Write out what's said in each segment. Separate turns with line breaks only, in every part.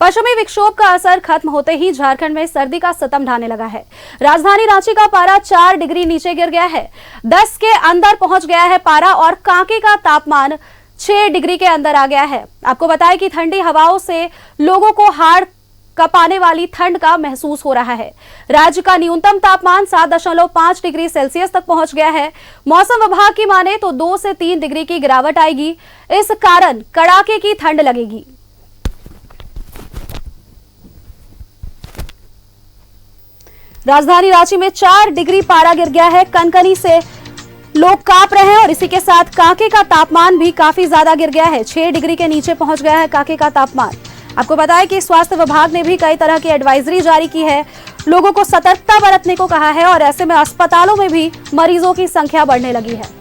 पश्चिमी विक्षोभ का असर खत्म होते ही झारखंड में सर्दी का सितम ढाने लगा है। राजधानी रांची का पारा 4 डिग्री नीचे गिर गया है। 10 के अंदर पहुंच गया है पारा और कांके का तापमान 6 डिग्री के अंदर आ गया है। आपको बताएं कि ठंडी हवाओं से लोगों को हाड़ कपाने वाली ठंड का महसूस हो रहा है। राज्य का न्यूनतम तापमान 7.5 डिग्री सेल्सियस तक पहुंच गया है। मौसम विभाग की माने तो 2 से 3 डिग्री की गिरावट आएगी। इस कारण कड़ाके की ठंड लगेगी। राजधानी रांची में 4 डिग्री पारा गिर गया है। कनकनी से लोग कांप रहे हैं और इसी के साथ कांके का तापमान भी काफी ज्यादा गिर गया है। 6 डिग्री के नीचे पहुंच गया है कांके का तापमान। आपको बताएं कि स्वास्थ्य विभाग ने भी कई तरह की एडवाइजरी जारी की है। लोगों को सतर्कता बरतने को कहा है और ऐसे में अस्पतालों में भी मरीजों की संख्या बढ़ने लगी है।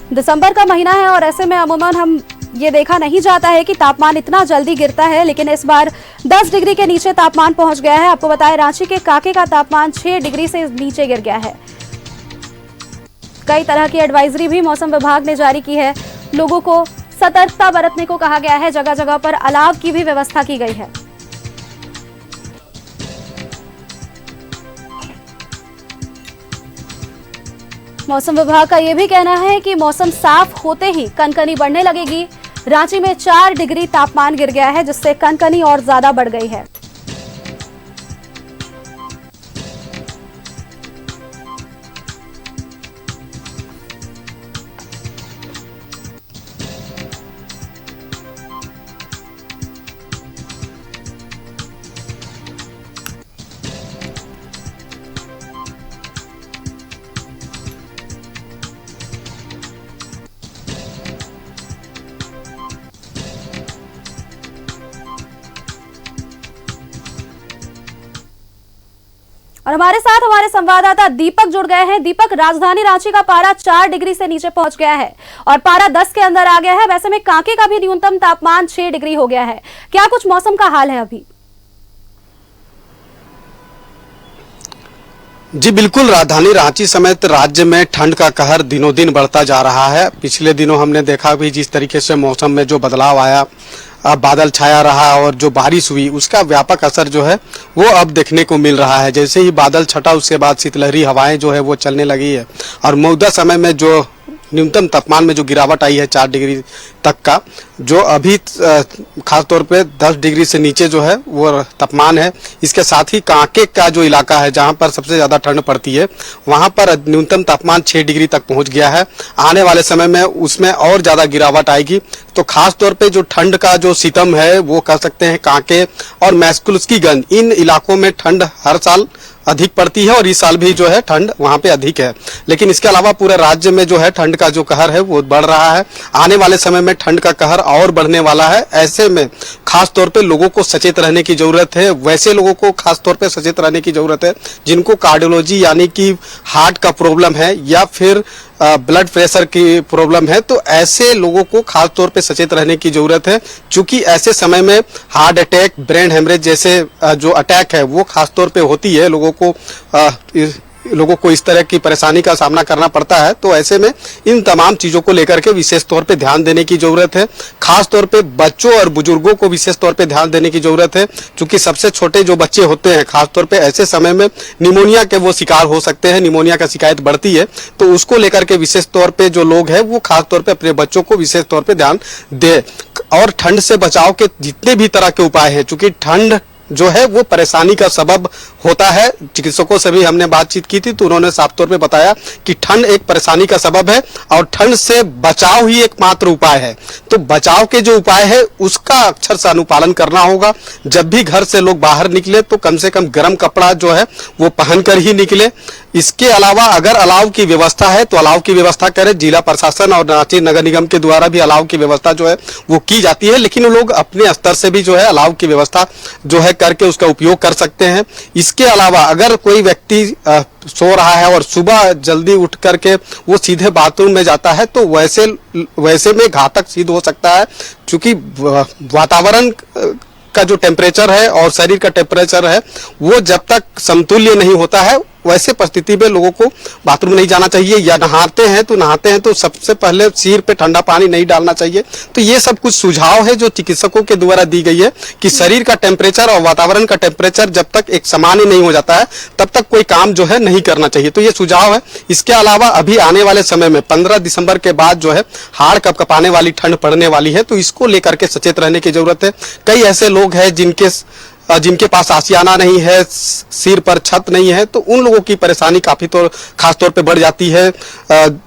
दिसंबर का महीना है और ऐसे में अमूमन हम ये देखा नहीं जाता है कि तापमान इतना जल्दी गिरता है, लेकिन इस बार 10 डिग्री के नीचे तापमान पहुंच गया है। आपको बताएं रांची के कांके का तापमान 6 डिग्री से नीचे गिर गया है। कई तरह की एडवाइजरी भी मौसम विभाग ने जारी की है। लोगों को सतर्कता बरतने को कहा गया है। जगह जगह पर अलाव की भी व्यवस्था की गई है। मौसम विभाग का यह भी कहना है कि मौसम साफ होते ही कनकनी बढ़ने लगेगी। रांची में 4 डिग्री तापमान गिर गया है, जिससे कनकनी और ज्यादा बढ़ गई है। और हमारे साथ हमारे संवाददाता दीपक जुड़ गए हैं। दीपक, राजधानी रांची का पारा 4 डिग्री से नीचे पहुंच गया है और पारा 10 के अंदर आ गया है। वैसे में कांके का भी न्यूनतम तापमान 6 डिग्री हो गया है। क्या कुछ मौसम का हाल है अभी?
जी बिल्कुल, राजधानी रांची समेत राज्य में ठंड का कहर दिनों दिन बढ़ता जा रहा है। पिछले दिनों हमने देखा भी जिस तरीके से मौसम में जो बदलाव आया, बादल छाया रहा और जो बारिश हुई उसका व्यापक असर जो है वो अब देखने को मिल रहा है। जैसे ही बादल छटा उसके बाद शीतलहरी हवाएं जो है वो चलने लगी है और मौजूदा समय में जो न्यूनतम तापमान में जो गिरावट आई है 4 डिग्री तक का, जो अभी खास तौर पे 10 डिग्री से नीचे जो है वो तापमान है। इसके साथ ही कांके का जो इलाका है जहां पर सबसे ज़्यादा ठंड पड़ती है वहां पर न्यूनतम तापमान 6 डिग्री तक पहुंच गया है। आने वाले समय में उसमें और ज़्यादा गिरावट आएगी। तो खास तौर पे जो ठंड का जो सितम है वो कह सकते हैं कांके और मैक्सकुलस्कीगंज, इन इलाकों में ठंड हर साल अधिक पड़ती है और इस साल भी जो है ठंड वहां पे अधिक है। लेकिन इसके अलावा पूरे राज्य में जो है ठंड का जो कहर है वो बढ़ रहा है। आने वाले समय में ठंड का कहर और बढ़ने वाला है। ऐसे में खास तौर पे लोगों को सचेत रहने की जरूरत है। वैसे लोगों को खास तौर पे सचेत रहने की जरूरत है जिनको कार्डियोलॉजी यानी कि हार्ट का प्रॉब्लम है या फिर ब्लड प्रेशर की प्रॉब्लम है, तो ऐसे लोगों को खास तौर पे सचेत रहने की जरूरत है। क्योंकि ऐसे समय में हार्ट अटैक, ब्रेन हेमरेज जैसे जो अटैक है वो खास तौर पे होती है। लोगों को इस तरह की परेशानी का सामना करना पड़ता है। तो ऐसे में इन तमाम चीजों को लेकर के विशेष तौर पे ध्यान देने की जरूरत है। खास तौर पे बच्चों और बुजुर्गों को विशेष तौर पे ध्यान देने की जरूरत है, क्योंकि सबसे छोटे जो बच्चे होते हैं खास तौर पे ऐसे समय में निमोनिया के वो शिकार हो सकते हैं। निमोनिया का शिकायत बढ़ती है, तो उसको लेकर के विशेष तौर पे जो लोग हैं वो खास तौर पे अपने बच्चों को विशेष तौर पे ध्यान दे। और ठंड से बचाव के जितने भी तरह के उपाय हैं, चूंकि ठंड जो है वो परेशानी का सबब होता है। चिकित्सकों से भी हमने बातचीत की थी तो उन्होंने साफ तौर पे बताया कि ठंड एक परेशानी का सबब है और ठंड से बचाव ही एकमात्र उपाय है। तो बचाव के जो उपाय है उसका अक्षर से अनुपालन करना होगा। जब भी घर से लोग बाहर निकले तो कम से कम गर्म कपड़ा जो है वो पहनकर ही निकले। इसके अलावा अगर अलाव की व्यवस्था है तो अलाव की व्यवस्था करें। जिला प्रशासन और रांची नगर निगम के द्वारा भी अलाव की व्यवस्था जो है वो की जाती है, लेकिन लोग अपने स्तर से भी जो है अलाव की व्यवस्था जो है करके उसका उपयोग कर सकते हैं। इसके अलावा अगर कोई व्यक्ति सो रहा है और सुबह जल्दी उठ करके वो सीधे बाथरूम में जाता है तो वैसे में घातक सिद्ध हो सकता है, क्योंकि वातावरण का जो टेम्परेचर है और शरीर का टेम्परेचर है वो जब तक समतुल्य नहीं होता है वैसे परिस्थिति में लोगों को बाथरूम नहीं जाना चाहिए, या नहाते हैं तो सबसे पहले सिर पे ठंडा पानी नहीं डालना चाहिए। तो ये सब कुछ सुझाव है जो चिकित्सकों के द्वारा दी गई है कि शरीर का टेम्परेचर और वातावरण का टेम्परेचर जब तक एक सामान्य नहीं हो जाता है तब तक कोई काम जो है नहीं करना चाहिए। तो ये सुझाव है। इसके अलावा अभी आने वाले समय में 15 दिसंबर के बाद जो है हाड़ कपकपाने वाली ठंड पड़ने वाली है, तो इसको लेकर के सचेत रहने की जरूरत है। कई ऐसे लोग हैं जिनके पास आशियाना नहीं है, सिर पर छत नहीं है, तो उन लोगों की परेशानी काफी खास तौर पे बढ़ जाती है।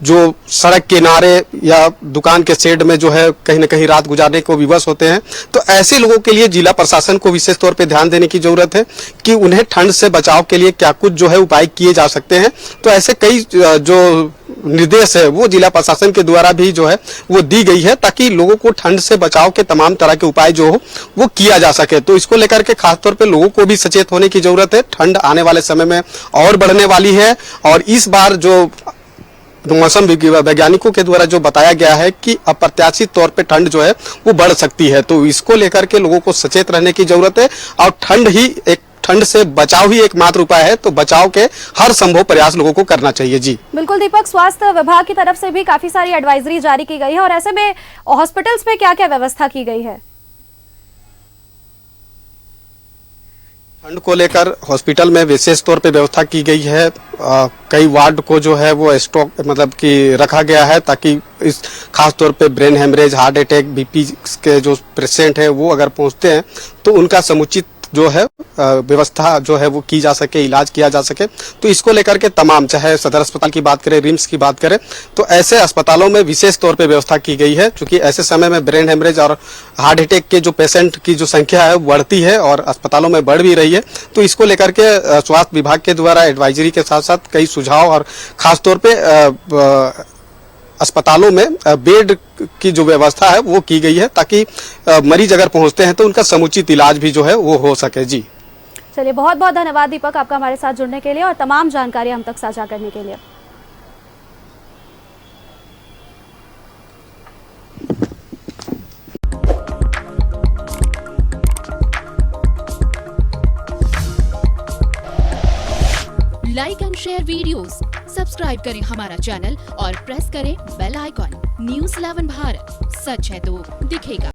जो सड़क किनारे या दुकान के शेड में जो है कहीं न कहीं रात गुजारने को विवश होते हैं, तो ऐसे लोगों के लिए जिला प्रशासन को विशेष तौर पे ध्यान देने की जरूरत है कि उन्हें ठंड से बचाव के लिए क्या कुछ जो है उपाय किए जा सकते हैं। तो ऐसे कई जो निर्देश है वो जिला प्रशासन के द्वारा भी जो है वो दी गई है, ताकि लोगों को ठंड से बचाव के तमाम तरह के उपाय जो हो वो किया जा सके। तो इसको लेकर के खासतौर पे लोगों को भी सचेत होने की जरूरत है। ठंड आने वाले समय में और बढ़ने वाली है, और इस बार जो मौसम वैज्ञानिकों के द्वारा जो बताया गया है कि अप्रत्याशित तौर पे ठंड जो है वो बढ़ सकती है। तो इसको लेकर के लोगों को सचेत रहने की जरूरत है, और ठंड से बचाव ही एकमात्र उपाय है। तो बचाव के हर संभव प्रयास लोगों को करना चाहिए। जी
बिल्कुल दीपक, स्वास्थ्य विभाग की तरफ से भी काफी सारी एडवाइजरी जारी की गई है, और ऐसे में हॉस्पिटल्स में क्या क्या व्यवस्था की गई है?
ठंड को लेकर हॉस्पिटल में विशेष तौर पे व्यवस्था की गई है। कई वार्ड को जो है वो स्टॉक मतलब कि रखा गया है, ताकि इस खास तौर पे brain haemorrhage, heart attack, BP के जो पेशेंट है वो अगर पहुंचते हैं तो उनका समुचित जो है व्यवस्था जो है वो की जा सके, इलाज किया जा सके। तो इसको लेकर के तमाम, चाहे सदर अस्पताल की बात करें, रिम्स की बात करें, तो ऐसे अस्पतालों में विशेष तौर पे व्यवस्था की गई है, क्योंकि ऐसे समय में ब्रेन हेमरेज और हार्ट अटैक के जो पेशेंट की जो संख्या है बढ़ती है और अस्पतालों में बढ़ भी रही है। तो इसको लेकर के स्वास्थ्य विभाग के द्वारा एडवाइजरी के साथ साथ कई सुझाव और खासतौर पे अस्पतालों में बेड की जो व्यवस्था है वो की गई है, ताकि मरीज अगर पहुंचते हैं तो उनका समुचित इलाज भी जो है वो हो सके। जी
चलिए, बहुत बहुत धन्यवाद दीपक आपका हमारे साथ जुड़ने के लिए और तमाम जानकारी हम तक साझा करने के लिए।
Like and share videos, subscribe करें हमारा चैनल और प्रेस करें बेल आइकॉन। न्यूज़ 11 भारत, सच है तो दिखेगा।